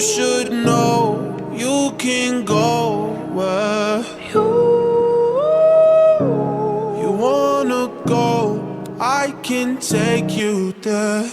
should know you can go where you wanna go. I can take you there.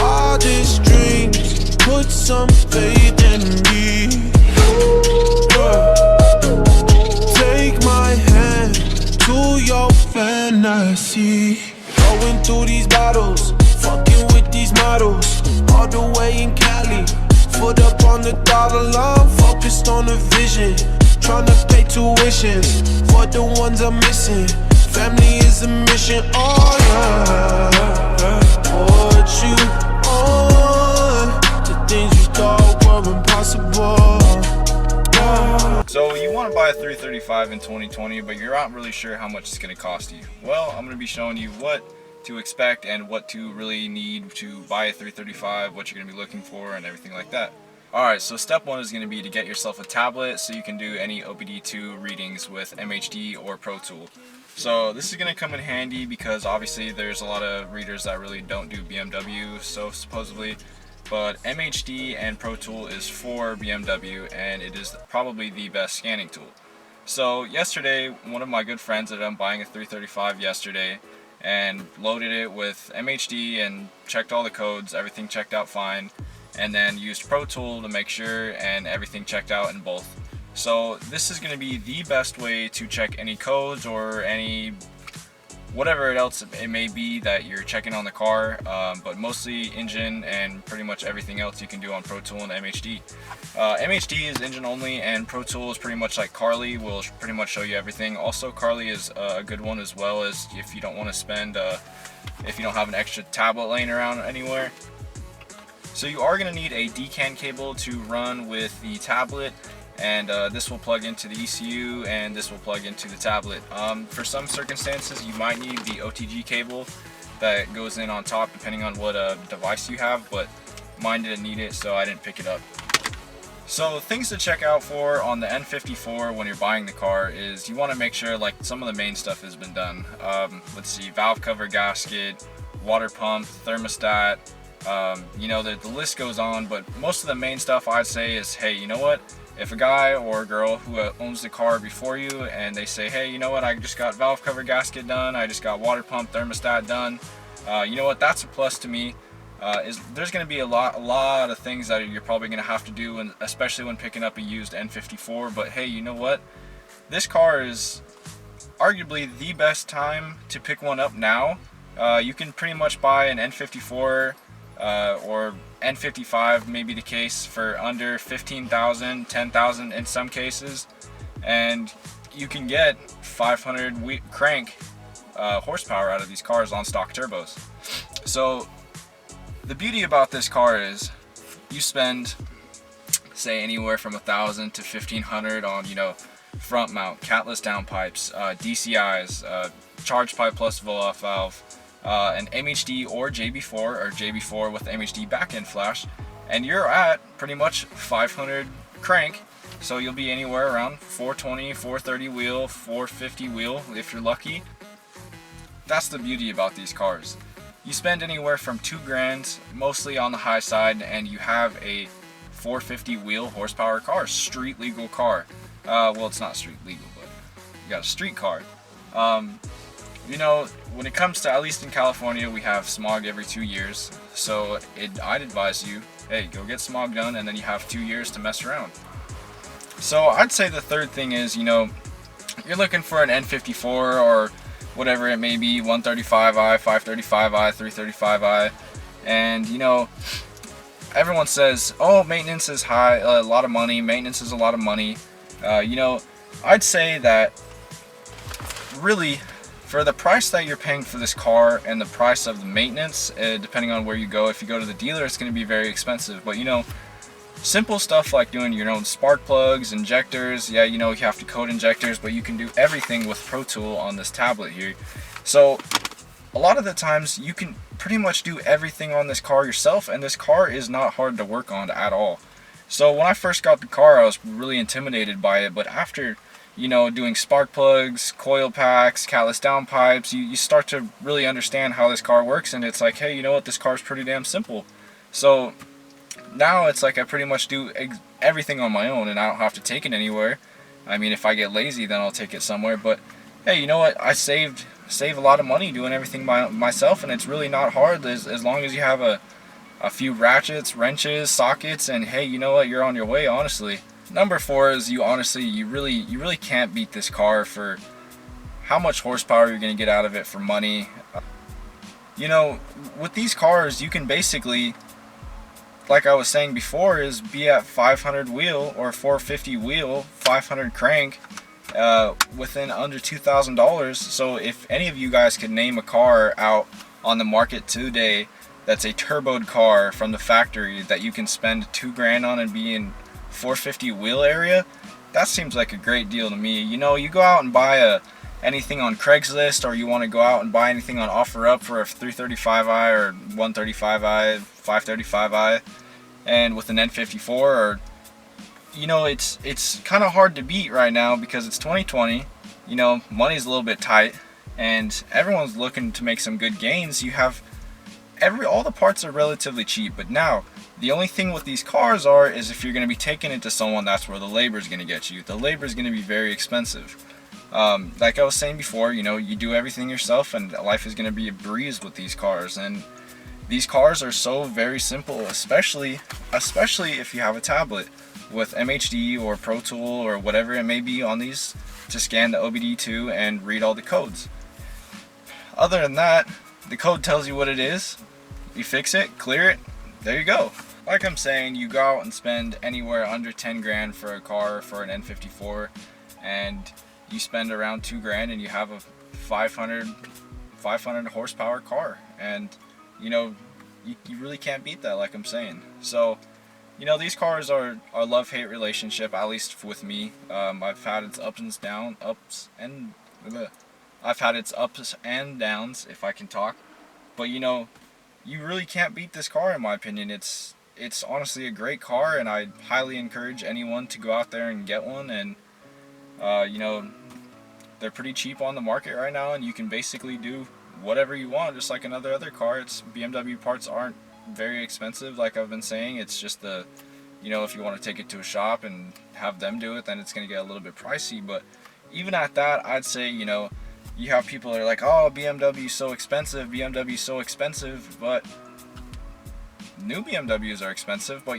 Wildest dreams, put some faith in me. Yeah. Take my hand to your fantasy. Going through these battles, fucking with these models, all the way in Cali. Foot up on the dollar line, focused on the vision. Tryna pay tuition for the ones I'm missing. Family is a mission, oh yeah. Put you on to things you thought were impossible. So you want to buy a 335 in 2020, but you're not really sure how much it's going to cost you. Well, I'm going to be showing you what to expect and what to really need to buy a 335, what you're going to be looking for, and everything like that. Alright, so step one is going to be to get yourself a tablet so you can do any OBD2 readings with MHD or Pro Tool. So this is going to come in handy because obviously there's a lot of readers that really don't do BMW, so supposedly, but MHD and Pro Tool is for BMW and it is probably the best scanning tool. So yesterday, one of my good friends ended up buying a 335 yesterday and loaded it with MHD and checked all the codes, everything checked out fine, and then used Pro Tool to make sure and everything checked out in both. So this is going to be the best way to check any codes or any whatever else it may be that you're checking on the car, but mostly engine and pretty much everything else you can do on Pro Tool and MHD. MHD is engine only and Pro Tool is pretty much like Carly, will pretty much show you everything. Also Carly is a good one as well, as if you don't want to spend, if you don't have an extra tablet laying around anywhere. So you are going to need a DCAN cable to run with the tablet, and this will plug into the ECU and this will plug into the tablet. For some circumstances you might need the OTG cable that goes in on top depending on what device you have, but mine didn't need it so I didn't pick it up. So things to check out for on the N54 when you're buying the car is you want to make sure like some of the main stuff has been done. Let's see, valve cover gasket, water pump, thermostat, you know, the list goes on, but most of the main stuff I'd say is, hey, you know what, if a guy or a girl who owns the car before you and they say, hey, you know what, I just got valve cover gasket done, I just got water pump thermostat done, you know what, that's a plus to me. There's going to be a lot of things that you're probably going to have to do, and especially when picking up a used N54, but hey, you know what, this car is arguably the best time to pick one up now. You can pretty much buy an N54 or N55 may be the case for under 15,000, 10,000 in some cases, and you can get 500 crank horsepower out of these cars on stock turbos. So the beauty about this car is you spend, say, anywhere from 1,000 to 1,500 on, you know, front mount, catless downpipes, DCIs, charge pipe plus blow-off valve, an MHD or JB4 with MHD back-end flash, and you're at pretty much 500 crank, so you'll be anywhere around 420, 430 wheel, 450 wheel if you're lucky. That's the beauty about these cars. You spend anywhere from $2,000, mostly on the high side, and you have a 450 wheel horsepower car, street legal car. Well, it's not street legal, but you got a street car. You know, when it comes to, at least in California, we have smog every 2 years, so I'd advise you, hey, go get smog done, and then you have 2 years to mess around. So I'd say the third thing is, you know, you're looking for an N54 or whatever it may be, 135i, 535i, 335i, and you know, everyone says, oh, maintenance is high, a lot of money, maintenance is a lot of money. You know, I'd say that really, for the price that you're paying for this car and the price of the maintenance, depending on where you go, if you go to the dealer, it's going to be very expensive. But you know, simple stuff like doing your own spark plugs, injectors, yeah, you know, you have to code injectors, but you can do everything with Pro Tool on this tablet here. So a lot of the times you can pretty much do everything on this car yourself, and this car is not hard to work on at all. So when I first got the car, I was really intimidated by it, but after, you know, doing spark plugs, coil packs, catless downpipes, you start to really understand how this car works, and it's like, hey, you know what, this car is pretty damn simple. So now it's like I pretty much do everything on my own, and I don't have to take it anywhere. I mean, if I get lazy, then I'll take it somewhere. But hey, you know what? I save a lot of money doing everything myself, and it's really not hard as long as you have a few ratchets, wrenches, sockets, and hey, you know what? You're on your way, honestly. Number 4 is you really can't beat this car for how much horsepower you're going to get out of it for money. You know, with these cars, you can basically, like I was saying before, is be at 500 wheel or 450 wheel, 500 crank, within under $2,000. So if any of you guys could name a car out on the market today that's a turboed car from the factory that you can spend $2,000 on and be in 450 wheel area, that seems like a great deal to me. You know, you go out and buy anything on Craigslist, or you want to go out and buy anything on OfferUp for a 335i or 135i, 535i, and with an N54, or you know, it's kind of hard to beat right now because it's 2020. You know, money's a little bit tight, and everyone's looking to make some good gains. You have all the parts are relatively cheap, but now the only thing with these cars is if you're going to be taking it to someone, that's where the labor is going to get you. The labor is going to be very expensive. Like I was saying before, you know, you do everything yourself, and life is going to be a breeze with these cars. And these cars are so very simple, especially if you have a tablet with MHD or Pro Tool or whatever it may be on these to scan the OBD2 and read all the codes. Other than that, the code tells you what it is. You fix it, clear it, there you go. Like I'm saying, you go out and spend anywhere under 10 grand for a car for an N54, and you spend around $2,000 and you have a 500 horsepower car, and you know, you really can't beat that, like I'm saying. So you know, these cars are a love-hate relationship, at least with me. I've had its I've had its ups and downs, if I can talk. But you know, you really can't beat this car, in my opinion. It's honestly a great car, and I highly encourage anyone to go out there and get one. And you know, they're pretty cheap on the market right now, and you can basically do whatever you want, just like another other car. BMW parts aren't very expensive, like I've been saying. It's just you know, if you want to take it to a shop and have them do it, then it's going to get a little bit pricey. But even at that, I'd say, you know, you have people that are like, oh, BMW is so expensive, but new BMWs are expensive. But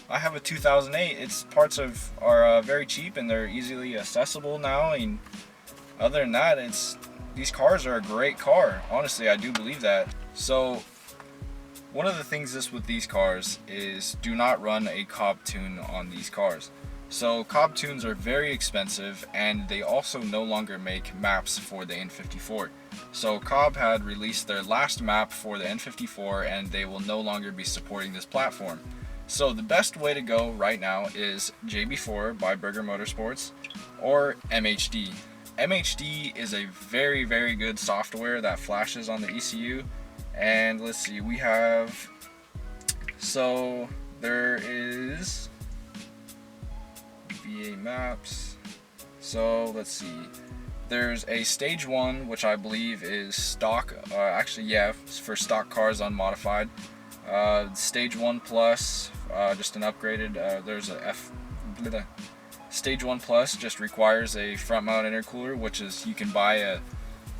I have a 2008. Its parts are very cheap, and they're easily accessible now. And other than that, these cars are a great car. Honestly, I do believe that. So one of the things with these cars is do not run a Cobb tune on these cars. So Cobb tunes are very expensive, and they also no longer make maps for the N54. So Cobb had released their last map for the N54, and they will no longer be supporting this platform. So the best way to go right now is JB4 by Burger Motorsports or MHD. MHD is a very, very good software that flashes on the ECU. And let's see, so there is VA maps. So let's see, there's a stage 1, which I believe is stock, actually yeah, for stock cars unmodified. Stage 1 plus, just an upgraded, there's Stage 1 plus just requires a front mount intercooler, which is, you can buy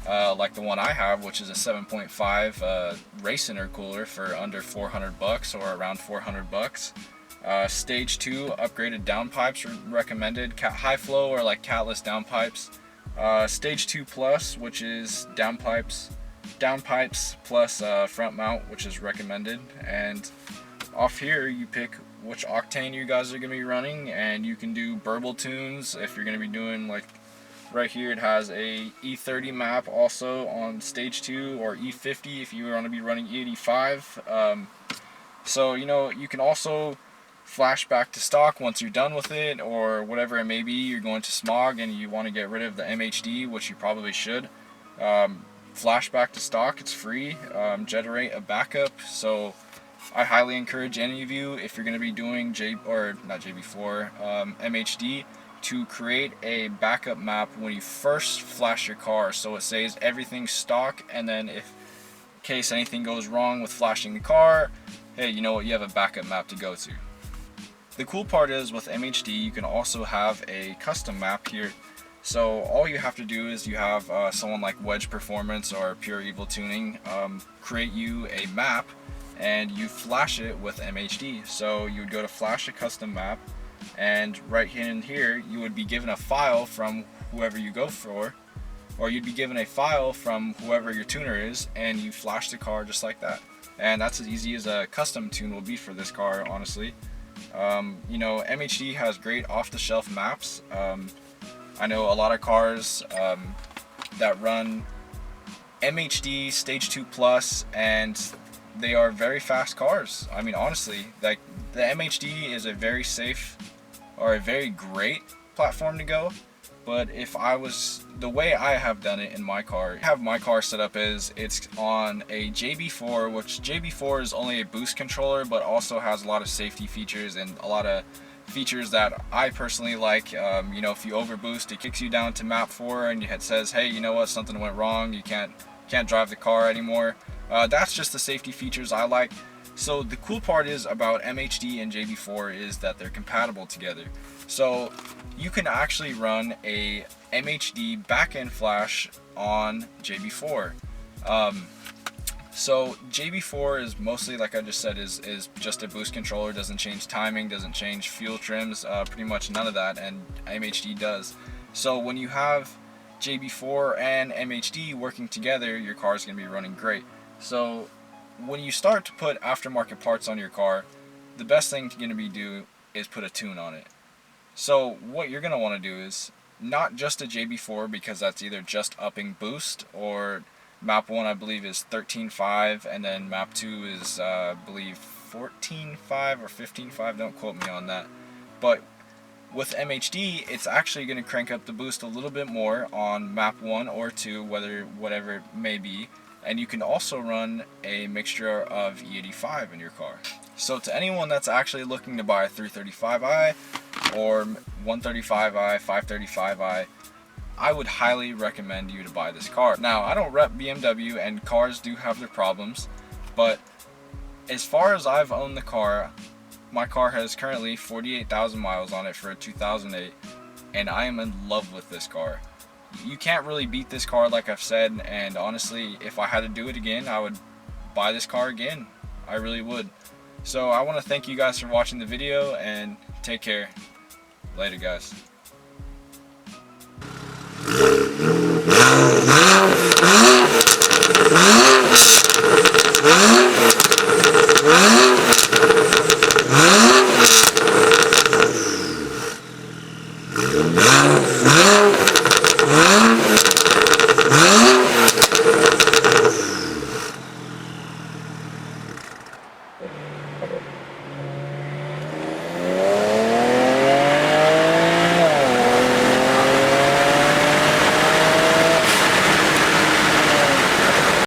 like the one I have, which is a 7.5 race intercooler for under $400 or around $400. Stage 2 upgraded downpipes recommended, high flow or like catless downpipes. Stage 2 plus, which is downpipes plus front mount, which is recommended. And off here you pick which octane you guys are going to be running, and you can do burble tunes if you're going to be doing, like right here it has a E30 map also on stage 2, or E50 if you want to be running E85. So you know, you can also flash back to stock once you're done with it, or whatever it may be. You're going to smog and you want to get rid of the MHD, which you probably should. Flash back to stock, it's free. Generate a backup. So I highly encourage any of you, if you're going to be doing MHD, to create a backup map when you first flash your car, so it says everything's stock, and then if in case anything goes wrong with flashing the car, hey, you know what, you have a backup map to go to. The cool part is with MHD you can also have a custom map here. So all you have to do is you have someone like Wedge Performance or Pure Evil Tuning create you a map and you flash it with MHD. So you would go to flash a custom map, and right in here you would be given a file from whoever you go for, or you'd be given a file from whoever your tuner is, and you flash the car just like that. And that's as easy as a custom tune will be for this car, honestly. You know, MHD has great off-the-shelf maps. I know a lot of cars that run MHD Stage 2 Plus, and they are very fast cars. I mean, honestly, like, the MHD is a very safe or a very great platform to go. But if I was, the way I have done it in my car, I have my car set up is it's on a JB4, which JB4 is only a boost controller, but also has a lot of safety features and a lot of features that I personally like. You know, if you overboost, it kicks you down to map 4 and it says, hey, you know what, something went wrong, you can't drive the car anymore. That's just the safety features I like. So the cool part is about MHD and JB4 is that they're compatible together. So you can actually run a MHD backend flash on JB4. So JB4 is mostly, like I just said, is just a boost controller, doesn't change timing, doesn't change fuel trims, pretty much none of that, and MHD does. So when you have JB4 and MHD working together, your car is going to be running great. So when you start to put aftermarket parts on your car, the best thing you're going to do is put a tune on it. So what you're going to want to do is not just a JB4, because that's either just upping boost, or map 1 I believe is 13.5, and then map 2 is I believe 14.5 or 15.5, don't quote me on that. But with MHD, it's actually going to crank up the boost a little bit more on map 1 or 2, whatever it may be. And you can also run a mixture of E85 in your car. So to anyone that's actually looking to buy a 335i or 135i, 535i, I would highly recommend you to buy this car. Now, I don't rep BMW, and cars do have their problems, but as far as I've owned the car, my car has currently 48,000 miles on it for a 2008, and I am in love with this car. You can't really beat this car, like I've said, and honestly, if I had to do it again, I would buy this car again. I really would. So I want to thank you guys for watching the video, and take care. Later, guys.